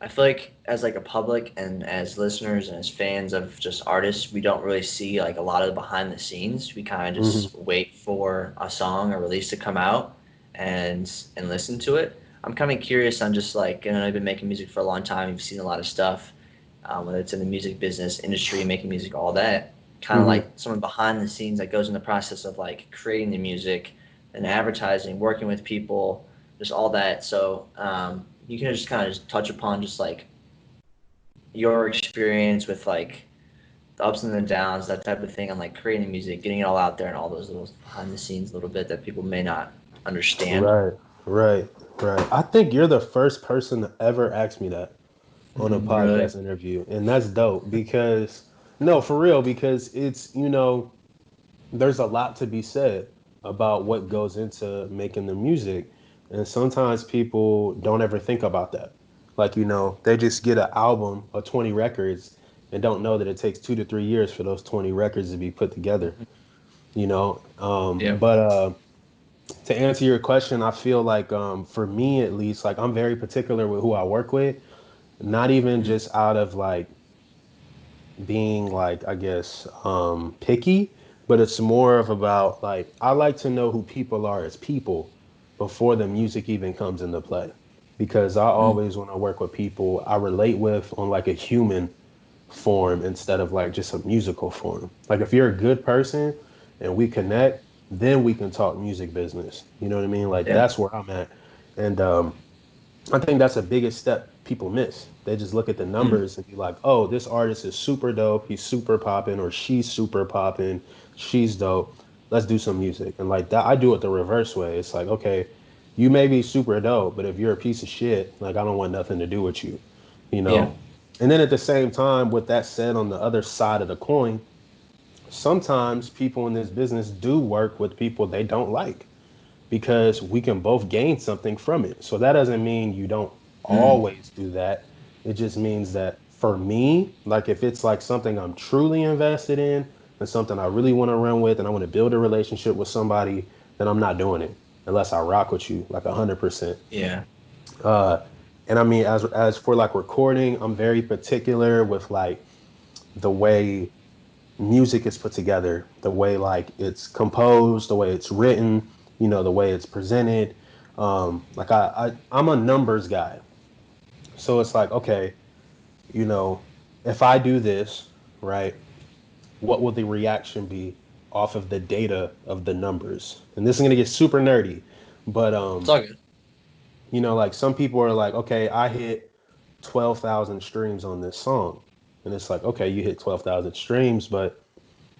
I feel like as like a public and as listeners and as fans of just artists, we don't really see like a lot of the behind the scenes. We kind of Hmm. just wait for a song or release to come out and listen to it. I'm kind of curious on just like, you know, I've been making music for a long time. You've seen a lot of stuff, whether it's in the music business, industry, making music, all that. Kind of Hmm. like some of the behind the scenes that goes in the process of like creating the music and advertising, working with people, just all that. So you can just kind of just touch upon just like your experience with like the ups and the downs, that type of thing, and like creating music, getting it all out there, and all those little behind the scenes, a little bit that people may not understand. Right, right, right. I think you're the first person to ever ask me that on a Really? podcast interview, and that's dope because no, for real, because it's there's a lot to be said about what goes into making the music. And sometimes people don't ever think about that. Like, they just get an album of 20 records and don't know that it takes 2 to 3 years for those 20 records to be put together, you know? Yeah. But to answer your question, I feel like for me at least, like I'm very particular with who I work with, not even Mhm. just out of like being like I guess picky, but it's more of about like I like to know who people are as people before the music even comes into play. Because I Mm. always want to work with people I relate with on like a human form instead of like just a musical form. Like if you're a good person and we connect, then we can talk music business. You know what I mean? Like Yeah. that's where I'm at. And I think that's the biggest step people miss. They just look at the Mm. numbers and be like, "Oh, this artist is super dope. He's super popping, or she's super popping. She's dope. Let's do some music." And like that, I do it the reverse way. It's like, okay, you may be super dope, but if you're a piece of shit, like I don't want nothing to do with you, you Yeah. know. And then at the same time, with that said, on the other side of the coin, sometimes people in this business do work with people they don't like because we can both gain something from it. So that doesn't mean you don't Mm. always do that. It just means that for me, like if it's like something I'm truly invested in and something I really want to run with and I want to build a relationship with somebody, then I'm not doing it unless I rock with you like 100%. Yeah. Uh, and I mean, as for like recording, I'm very particular with like the way music is put together, the way like it's composed, the way it's written, the way it's presented. Like I'm a numbers guy. So it's like, okay, you know, if I do this, right, what will the reaction be off of the data of the numbers? And this is gonna get super nerdy, but It's all good. like some people are like, okay, I hit 12,000 streams on this song. And it's like, okay, you hit 12,000 streams, but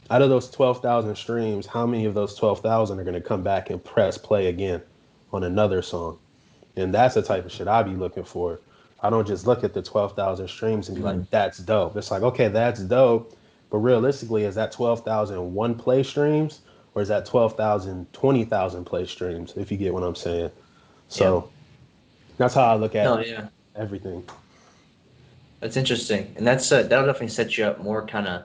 out of those 12,000 streams, how many of those 12,000 are going to come back and press play again on another song? And that's the type of shit I be looking for. I don't just look at the 12,000 streams and be like, Mm. that's dope. It's like, okay, that's dope. But realistically, is that 12,001 play streams or is that 12,000 20,000 play streams, if you get what I'm saying? Yeah. So that's how I look No, at yeah. everything. That's interesting, and that'll definitely set you up more kind of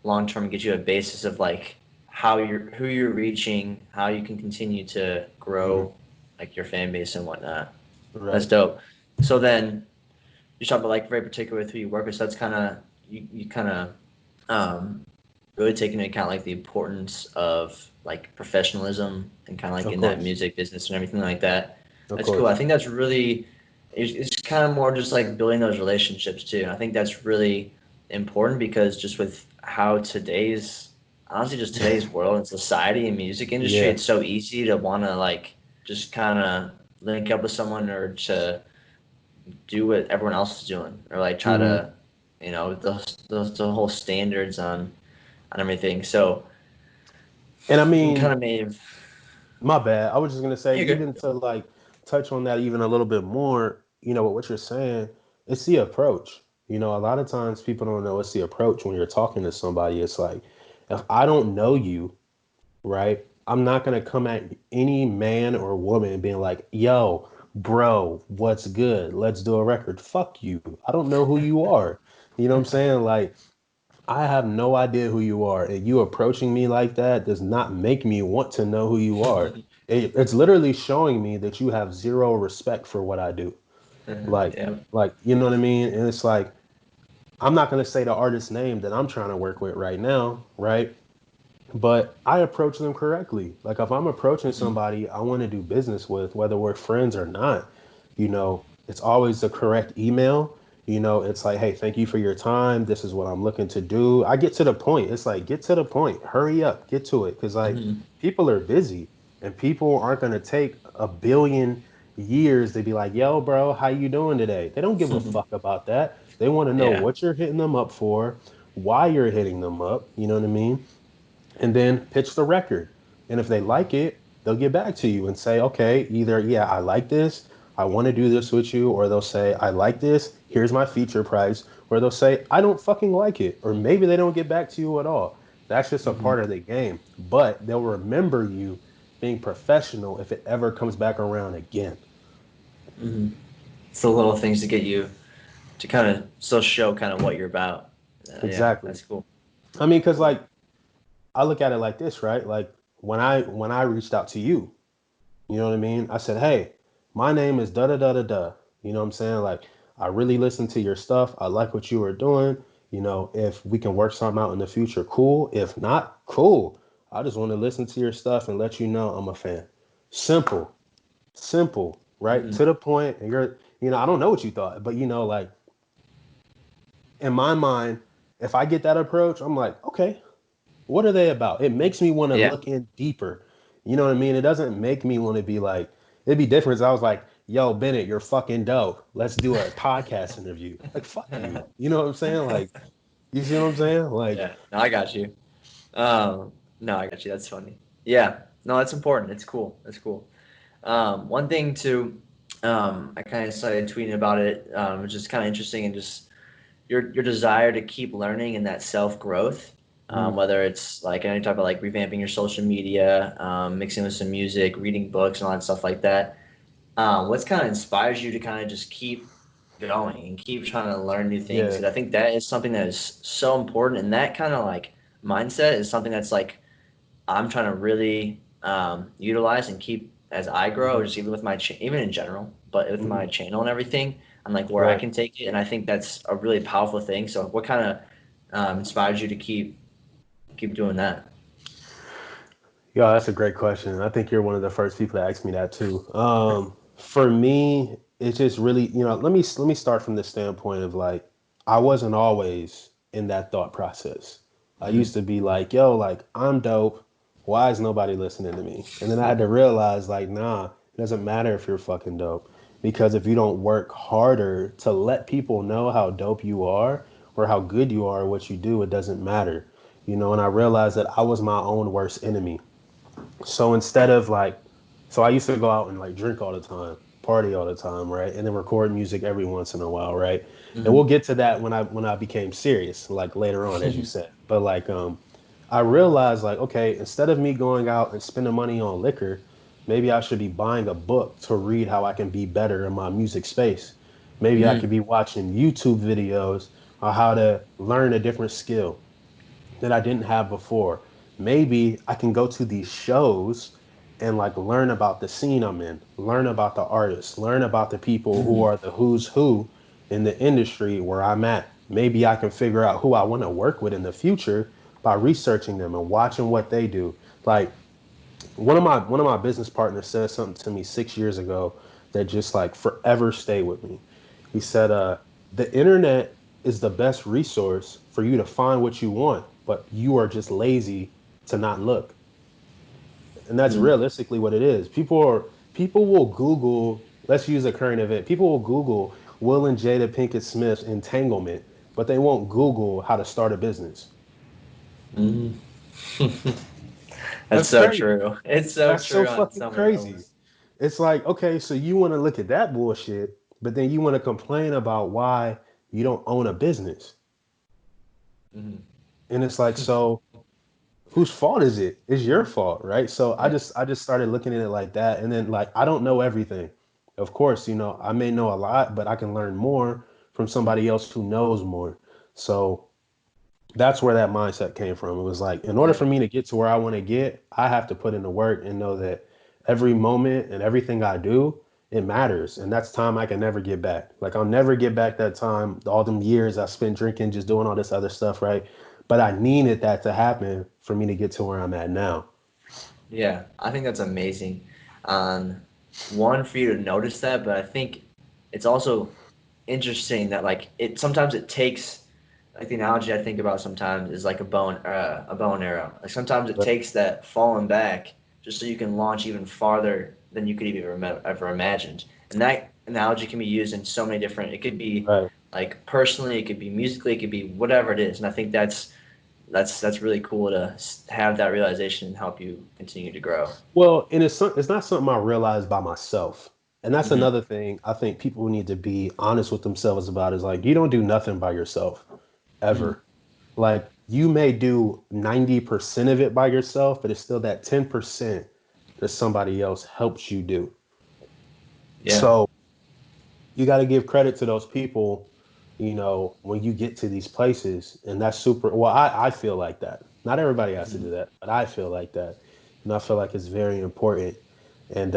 long term, get you a basis of like who you're reaching, how you can continue to Hmm. grow like your fan base and whatnot. That's Right. dope. So then you talk about like very particular with who you work with. So that's kind of you kind of um, really taking into account like the importance of like professionalism and kind of like Of in that course. music business and everything like that. Of That's cool. I course. think that's really it's kind of more just like building those relationships too. And I think that's really important because just with how today's honestly just today's world and society and music industry, Yeah. it's so easy to want to like just kind of link up with someone or to do what everyone else is doing or like try Hmm. to those the whole standards on everything. So And I you kind mean, of may have. my bad. I was just gonna say, You're good. even to like touch on that even a little bit more, with what you're saying, it's the approach. A lot of times people don't know it's the approach when you're talking to somebody. It's like, if I don't know you, right, I'm not gonna come at any man or woman being like, yo, bro, what's good? Let's do a record. Fuck you. I don't know who you are. You know what I'm saying? Like, I have no idea who you are, and you approaching me like that does not make me want to know who you are. It's literally showing me that you have zero respect for what I do. Like, Yeah. you know what I mean? And it's like, I'm not gonna say the artist's name that I'm trying to work with right now, right? But I approach them correctly. Like if I'm approaching Mhm. somebody I want to do business with, whether we're friends or not, it's always the correct email. It's like, hey, thank you for your time. This is what I'm looking to do. I get to the point. It's like, get to the point. Hurry up, get to it. Because like Mhm. people are busy and people aren't gonna take a billion years to be like, yo, bro, how you doing today? They don't give a fuck about that. They want to know Yeah. what you're hitting them up for, why you're hitting them up. You know what I mean? And then pitch the record. And if they like it, they'll get back to you and say, okay, either, yeah, I like this, I want to do this with you, or they'll say, I like this, here's my feature price, or they'll say, I don't fucking like it, or maybe they don't get back to you at all. That's just a Mhm. part of the game. But they'll remember you being professional if it ever comes back around again. Mhm. It's the little things to get you to kind of still show kind of what you're about. Yeah, Exactly. that's cool. I mean, because Cool. like I look at it like this, right? Like when I reached out to you, you know what I mean? I said, hey, my name is da da da da da. You know what I'm saying? Like, I really listened to your stuff. I like what you were doing. If we can work something out in the future, cool. If not, cool. I just want to listen to your stuff and let you know I'm a fan. Simple, simple, right? Mhm. To the point. And I don't know what you thought, but like in my mind, if I get that approach, I'm like, okay, what are they about? It makes me want to Yeah. look in deeper. You know what I mean? It doesn't make me want to be like, it'd be different if I was like, yo, Bennett, you're fucking dope. Let's do a podcast interview. Like, fuck you. You know what I'm saying? Like, you see what I'm saying? Like, Yeah. No, I got you. No, I got you. That's funny. Yeah. No, that's important. It's cool. That's cool. One thing too, I kind of started tweeting about it, which is kind of interesting, and just your desire to keep learning and that self growth. mm, Whether it's like, I know you talk about like revamping your social media, mixing with some music, reading books, and all that stuff like that. What's kind of inspires you to kind of just keep going and keep trying to learn new things? yeah, Because I think that is something that is so important, and that kind of like mindset is something that's like I'm trying to really utilize and keep as I grow, hmm just even with my even in general, but with hmm my channel and everything, and like where I right. can take it, and I think that's a really powerful thing. So, what kind of inspires you to keep doing that? Yeah, that's a great question. I think you're one of the first people to ask me that too. For me, it's just really, let me start from the standpoint of like, I wasn't always in that thought process. I Mm-hmm. used to be like, yo, like I'm dope. Why is nobody listening to me? And then I had to realize like, nah, it doesn't matter if you're fucking dope. Because if you don't work harder to let people know how dope you are or how good you are at what you do, it doesn't matter. And I realized that I was my own worst enemy. So instead of like, so I used to go out and like drink all the time, party all the time, right? And then record music every once in a while, right? And we'll Mm-hmm. get to that when I became serious, like later on, as you said. But like, I realized like, okay, instead of me going out and spending money on liquor, maybe I should be buying a book to read how I can be better in my music space. Maybe I Mm-hmm. could be watching YouTube videos on how to learn a different skill that I didn't have before. Maybe I can go to these shows and like learn about the scene I'm in, learn about the artists, learn about the people who Mm-hmm. are the who's who in the industry where I'm at. Maybe I can figure out who I want to work with in the future by researching them and watching what they do. Like one of my business partners said something to me 6 years ago that just like forever stayed with me. He said, the internet is the best resource for you to find what you want, but you are just lazy to not look. And that's Mm-hmm. realistically what it is. People will Google, let's use a current event. People will Google Will and Jada Pinkett Smith's entanglement, but they won't Google how to start a business. Mm-hmm. That's That's so crazy. true. It's so That's so true on fucking so many crazy. levels. It's like, okay, so you want to look at that bullshit, but then you want to complain about why you don't own a business. Mm-hmm. And it's like, so whose fault is it? It's your fault, right? So I Yeah. just I just started looking at it like that. And then like I don't know everything. Of course, I may know a lot, but I can learn more from somebody else who knows more. So that's where that mindset came from. It was like, in order Yeah. for me to get to where I want to get, I have to put in the work and know that every moment and everything I do it matters. And that's time I can never get back. Like I'll never get back that time, all them years I spent drinking, just doing all this other stuff, right? But I needed that to happen for me to get to where I'm at now. Yeah, I think that's amazing. One, for you to notice that, but I think it's also interesting that like it sometimes it takes like the analogy I think about sometimes is like a bow and arrow. Like sometimes it But, takes that falling back just so you can launch even farther than you could even ever imagined. And that analogy can be used in so many different. It could be right. like personally, it could be musically, it could be whatever it is. And I think that's really cool to have that realization and help you continue to grow. Well, and it's not something I realized by myself. And that's Hmm. another thing I think people need to be honest with themselves about is like, you don't do nothing by yourself Hmm. ever. Like, you may do 90% of it by yourself, but it's still that 10% that somebody else helps you do. Yeah. So you got to give credit to those people, when you get to these places. And that's super. Well, I feel like that. Not everybody has to Hmm. do that, but I feel like that. And I feel like it's very important. And,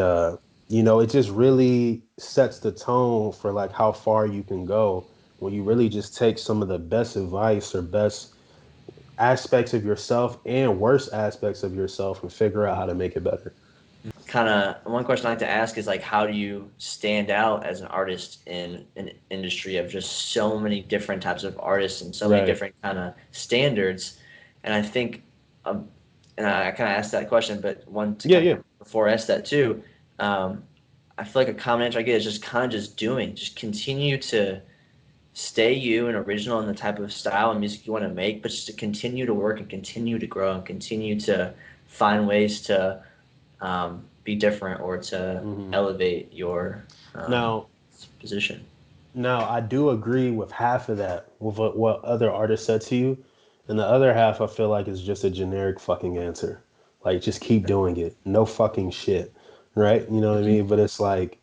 it just really sets the tone for like how far you can go when you really just take some of the best advice or best aspects of yourself and worst aspects of yourself and figure out how to make it better. Kind of one question I like to ask is like, how do you stand out as an artist in an industry of just so many different types of artists and so many Right. different kind of standards? And I think, um, and I kind of asked that question, but one to Yeah, kind yeah. of before I asked that too, um, I feel like a common answer I get is just kind of just doing, just continue to stay you and original in the type of style and music you want to make, but just to continue to work and continue to grow and continue to find ways to be different or to hmm elevate your um, Now, position. now I do agree with half of that with what other artists said to you, and the other half I feel like is just a generic fucking answer. Like just keep doing it. No fucking shit. Right? You know what I Hmm. mean? But it's like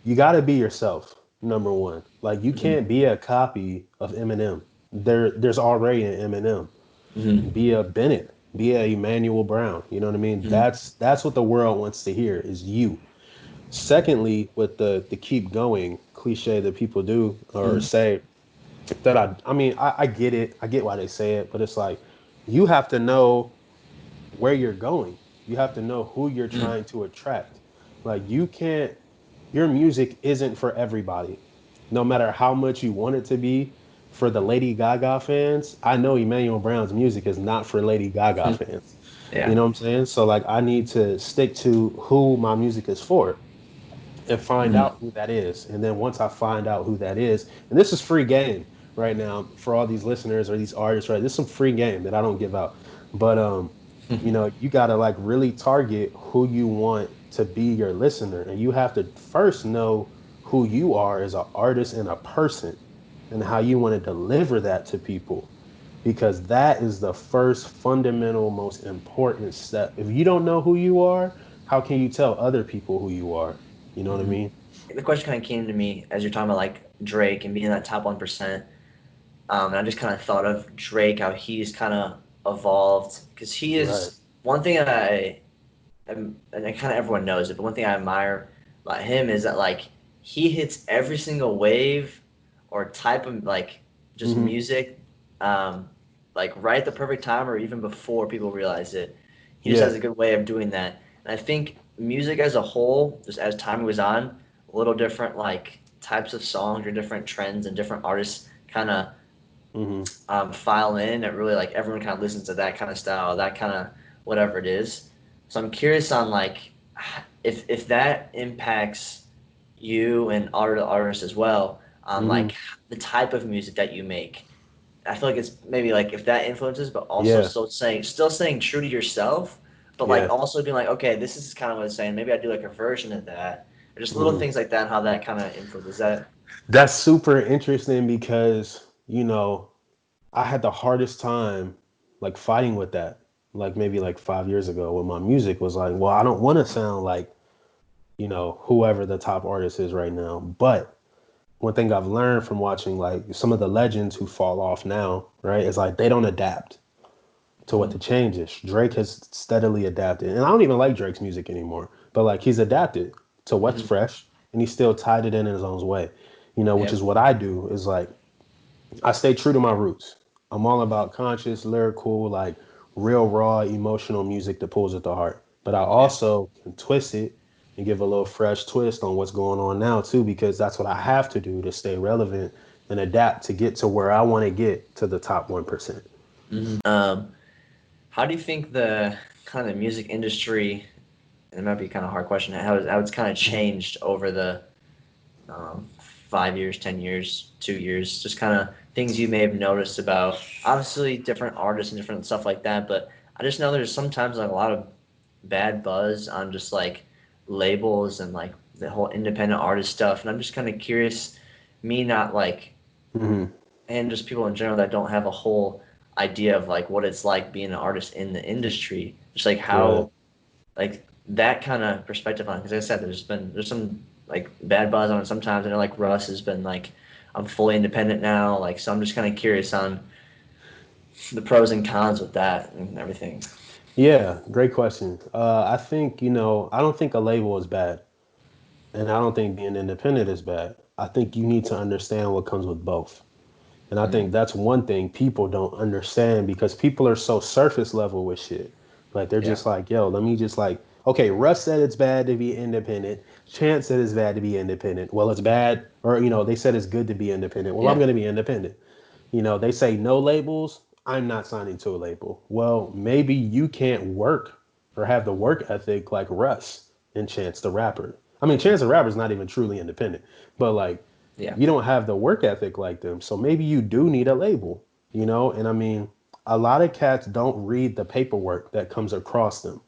you got to be yourself, number one. Like you Hmm. can't be a copy of Eminem. There's already an Eminem. Hmm. Be a Bennett, be a Emanuel Brown. You know what I mean? Hmm. That's what the world wants to hear is you. Secondly, with the keep going cliche that people do or Hmm. say that I get it. I get why they say it, but it's like you have to know where you're going. You have to know who you're Hmm. trying to attract. Like you can't your music isn't for everybody. No matter how much you want it to be for the Lady Gaga fans, I know Emmanuel Brown's music is not for Lady Gaga Hmm. fans. You Yeah. know what I'm saying? So like I need to stick to who my music is for and find Hmm. out who that is. And then once I find out who that is, and this is free game right now for all these listeners or these artists, right? This is some free game that I don't give out. But you gotta like really target who you want to be your listener. And you have to first know who you are as an artist and a person and how you want to deliver that to people. Because that is the first fundamental, most important step. If you don't know who you are, how can you tell other people who you are? You know what I Hmm. mean? The question kind of came to me as you're talking about like Drake and being that top 1%. And I just kind of thought of Drake, how he's kind of evolved because he Right. is one thing that and kind of everyone knows it, but one thing I admire about him is that like he hits every single wave or type of like just hmm music, um, like right at the perfect time or even before people realize it. He just Yeah. has a good way of doing that, and I think music as a whole, just as time goes on, a little different like types of songs or different trends and different artists kind of hmm file in that really like everyone kind of listens to that kind of style, that kind of whatever it is. So I'm curious on like if that impacts you and other artists as well on hmm like the type of music that you make. I feel like it's maybe like if that influences, but also Yeah. still saying true to yourself, but like Yeah. also being like, okay, this is kind of what it's saying. Maybe I do like a version of that, or just little hmm things like that. How that kind of influences that. That's super interesting because, I had the hardest time like fighting with that. Like maybe like 5 years ago when my music was like, well, I don't want to sound like, whoever the top artist is right now. But one thing I've learned from watching like some of the legends who fall off now, right, is like they don't adapt to what Mm-hmm. the change is. Drake has steadily adapted. And I don't even like Drake's music anymore, but like he's adapted. to what's Hmm. fresh, and he still tied it in his own way. Which is Yep. what I do. Is like I stay true to my roots. I'm all about conscious, lyrical, like real raw, emotional music that pulls at the heart. But I Yeah. also can twist it and give a little fresh twist on what's going on now too, because that's what I have to do to stay relevant and adapt to get to where I want to get to the top 1%. Hmm. How do you think the kind of music industry, and it might be kind of a hard question, how it's kind of Mhm. changed over the 5 years, 10 years, 2 years, just kind of things you may have noticed about obviously different artists and different stuff like that. But I just know there's sometimes like a lot of bad buzz on just like labels and like the whole independent artist stuff. And I'm just kind of curious, me not like, Mhm. and just people in general that don't have a whole idea of like what it's like being an artist in the industry, just like Right. how like that kind of perspective on, because like I said there's some like bad buzz on it sometimes. I know like Russ has been like, I'm fully independent now, like, so I'm just kind of curious on the pros and cons with that and everything. Yeah, great question. I think, I don't think a label is bad, and I don't think being independent is bad. I think you need to understand what comes with both. And I Mm, think that's one thing people don't understand because people are so surface level with shit. Like they're yeah. just like, yo, let me just like, okay, Russ said it's bad to be independent. Chance said it's bad to be independent. Well, it's bad, or they said it's good to be independent. Well, I'm Yeah. gonna be independent. They say no labels. I'm not signing to a label. Well, maybe you can't work or have the work ethic like Russ and Chance the Rapper. I mean, Chance the Rapper's not even truly independent, but like Yeah. you don't have the work ethic like them. So maybe you do need a label. And I mean, a lot of cats don't read the paperwork that comes across them.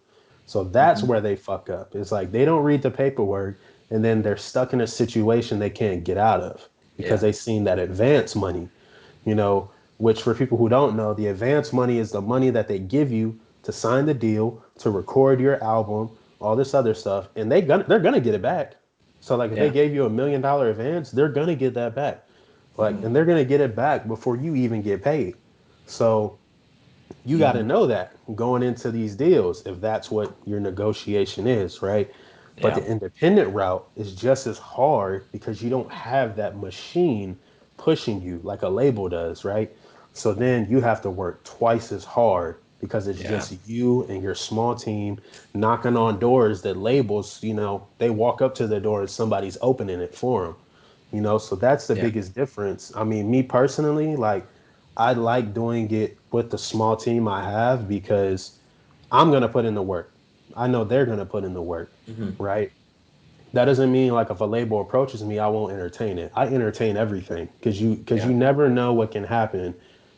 So that's Hmm. where they fuck up. It's like they don't read the paperwork and then they're stuck in a situation they can't get out of because Yeah. they've seen that advance money, you know, which for people who don't know, the advance money is the money that they give you to sign the deal, to record your album, all this other stuff, and they're gonna get it back. So like if they Yeah. gave you $1 million advance, they're gonna get that back. Like, Hmm. and they're gonna get it back before you even get paid. So you got to Hmm. know that going into these deals, if that's what your negotiation is, right? But Yeah. the independent route is just as hard because you don't have that machine pushing you like a label does, right? So then you have to work twice as hard because it's Yeah. just you and your small team knocking on doors that labels, they walk up to the door and somebody's opening it for them. So that's the Yeah. biggest difference. I mean, me personally, like I like doing it with the small team I have because I'm gonna put in the work. I know they're gonna put in the work, Hmm. right? That doesn't mean like if a label approaches me, I won't entertain it. I entertain everything because you Yeah. never know what can happen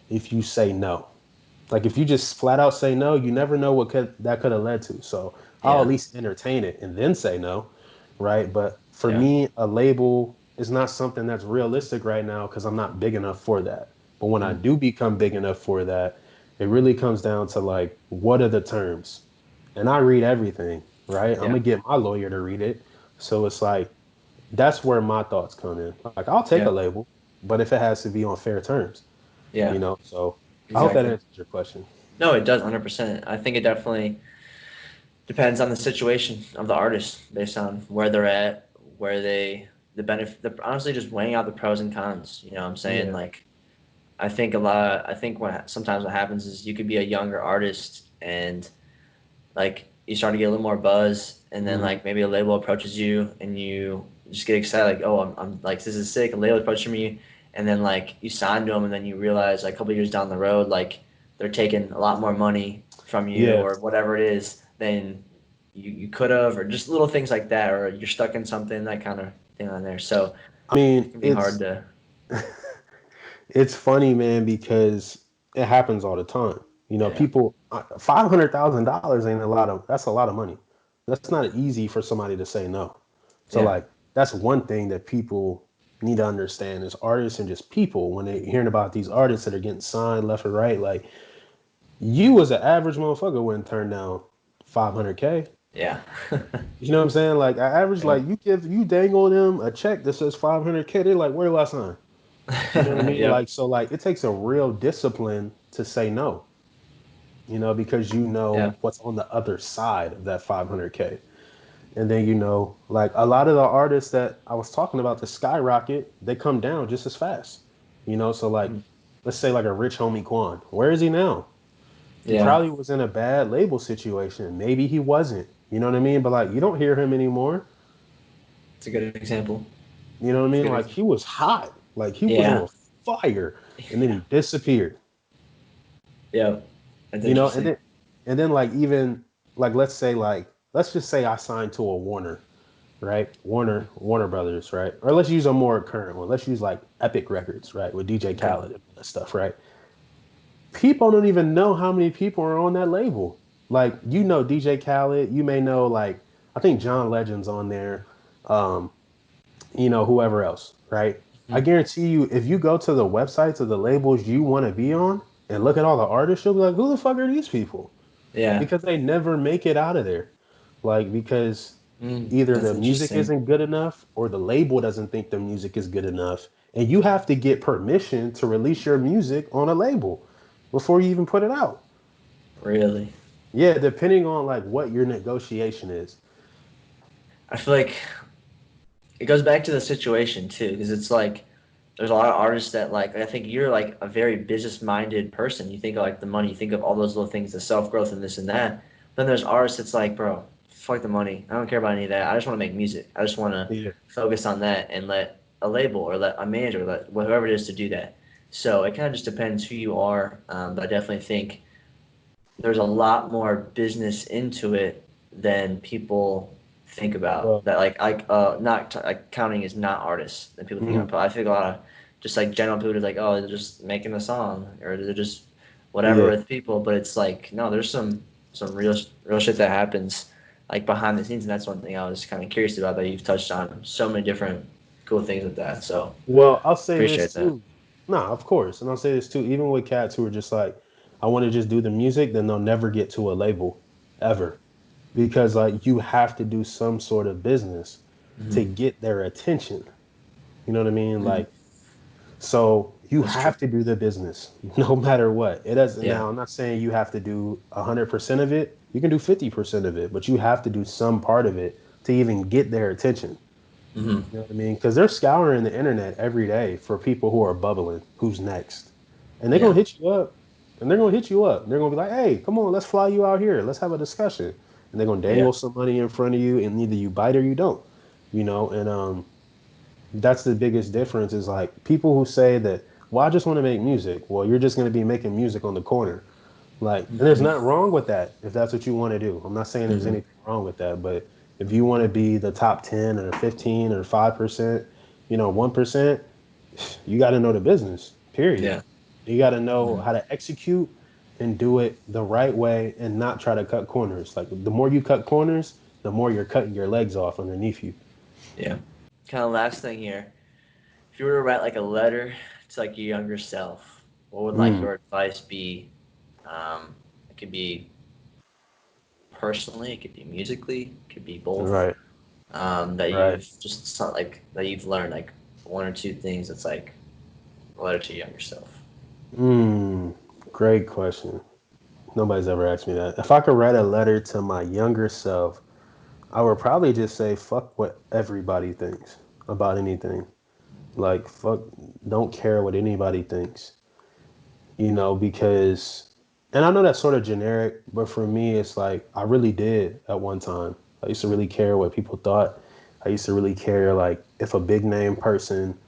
if you say no. Like if you just flat out say no, you never know what could have led to. So I'll at Yeah. least entertain it and then say no, right? But for Yeah. me, a label is not something that's realistic right now because I'm not big enough for that. But when I Mm. do become big enough for that, it really comes down to like what are the terms? And I read everything, right? I'm Yeah. gonna get my lawyer to read it. So it's like that's where my thoughts come in. Like I'll take a Yeah. label, but if it has to be on fair terms, Yeah. So I hope that Exactly. answers your question. No, it does 100%. I think it definitely depends on the situation of the artist based on where they're at, where they the benefit, honestly just weighing out the pros and cons. You know what I'm saying? Yeah. Like I think what sometimes what happens is you could be a younger artist and like you start to get a little more buzz, and then Mhm. like maybe a label approaches you and you just get excited like, oh, I'm like, this is sick, a label approaching me, and then like you sign to them and then you realize like a couple years down the road like they're taking a lot more money from you Yeah. or whatever it is than you could have, or just little things like that, or you're stuck in something, that kind of thing on there, so I it mean, can be hard it's to. it's funny, man, because it happens all the time. Yeah. People $500,000 ain't a lot of that's a lot of money. That's not easy for somebody to say no. So Yeah. like that's one thing that people need to understand is artists and just people when they hearing about these artists that are getting signed left or right, like you as an average motherfucker wouldn't turn down 500K. Yeah. You know what I'm saying? Like I average, Yeah. like you dangle them a check that says 500K, they're like, where do I sign? You know what I mean? Yep. Like, so like it takes a real discipline to say no, because you Yeah. know what's on the other side of that 500K. And then, like a lot of the artists that I was talking about, the skyrocket, they come down just as fast. So like, Mm. let's say like a Rich Homie Quan. Where is he now? He Yeah, probably was in a bad label situation. Maybe he wasn't. You know what I mean? But like, you don't hear him anymore. it's a good example. You know what I It's a mean? good Like he example. was hot. Like he was Yeah, on fire, and then yeah, he disappeared. yeah. That's You know, and interesting. then and then like even like let's just say I signed to a Warner, right? Warner Brothers, right? Or let's use a more current one. Let's use like Epic Records, right? With DJ Okay. Khaled and all that stuff, right? People don't even know how many people are on that label. Like DJ Khaled, you may know like I think John Legend's on there, um, whoever else, right? I Mhm. guarantee you, if you go to the websites of the labels you want to be on and look at all the artists, you'll be like, who the fuck are these people? Yeah. Because they never make it out of there. Like because either That's the music interesting. isn't good enough or the label doesn't think the music is good enough. And you have to get permission to release your music on a label before you even put it out. Really. Yeah, depending on like what your negotiation is. I feel like it goes back to the situation too, because it's like there's a lot of artists that like I think you're like a very business minded person. You think of like the money, you think of all those little things, the self growth and this and that. Then there's artists that's like, bro, fuck the money. I don't care about any of that. I just want to make music. I just want to Yeah. focus on that and let a label or let a manager, or let whoever it is to do that. So it kind of just depends who you are. But I definitely think there's a lot more business into it than people think about. Well, That not like counting is not artists than people think mhm, about. But I think a lot of just like general people are like, oh, they're just making a song or they're just whatever yeah. with people. But it's like no, there's some real shit that happens like behind the scenes, and that's one thing I was kind of curious about that you've touched on so many different cool things with that. So Well, I'll say appreciate this that. too. Nah, of course. And I'll say this too. Even with cats who are just like, I want to just do the music, then they'll never get to a label ever. Because like you have to do some sort of business to Hmm. get their attention. You know what I mean? Hmm. Like, so you That's true. have to do the business no matter what. It doesn't Yeah. now, I'm not saying you have to do 100% of it. You can do 50% of it, but you have to do some part of it to even get their attention. Hmm. You know what I mean? Because they're scouring the internet every day for people who are bubbling, who's next. And they're Yeah. gonna hit you up. And they're gonna hit you up. They're gonna be like, hey, come on, let's fly you out here. Let's have a discussion. And they're gonna Yeah. dangle some money in front of you, and either you bite or you don't. And that's the biggest difference is like people who say that, well, I just want to make music. Well, you're just gonna be making music on the corner. Like, and there's Hmm. nothing wrong with that if that's what you want to do. I'm not saying there's Hmm. anything wrong with that, but if you want to be the top 10 or 15 or 5%, 1%, you got to know the business, period. Yeah. You got to know Hmm. how to execute and do it the right way and not try to cut corners. Like, the more you cut corners, the more you're cutting your legs off underneath you. Yeah. Kind of last thing here. If you were to write like a letter to like your younger self, what would like Mm, your advice be? It could be personally, it could be musically, it could be both. right, That right. you've just like that you've learned like one or two things that's like a letter to your younger self. Mm, great question. Nobody's ever asked me that. If I could write a letter to my younger self, I would probably just say fuck what everybody thinks about anything. Like fuck, don't care what anybody thinks. Because and I know that's sort of generic, but for me it's like I really did at one time. I used to really care what people thought. I used to really care like if a big name person,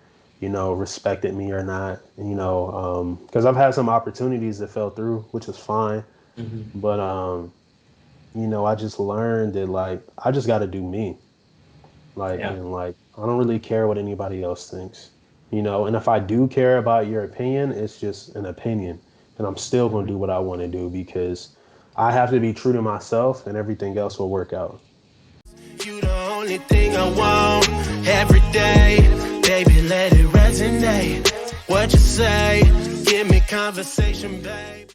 respected me or not, because I've had some opportunities that fell through, which was fine. Hmm. But I just learned that like I just got to do me. Like Yeah. and like I don't really care what anybody else thinks. And if I do care about your opinion, it's just an opinion. And I'm still going to Hmm. do what I want to do because I have to be true to myself and everything else will work out. You the only thing I want every day. Baby, let it resonate. What you say? Give me conversation, babe.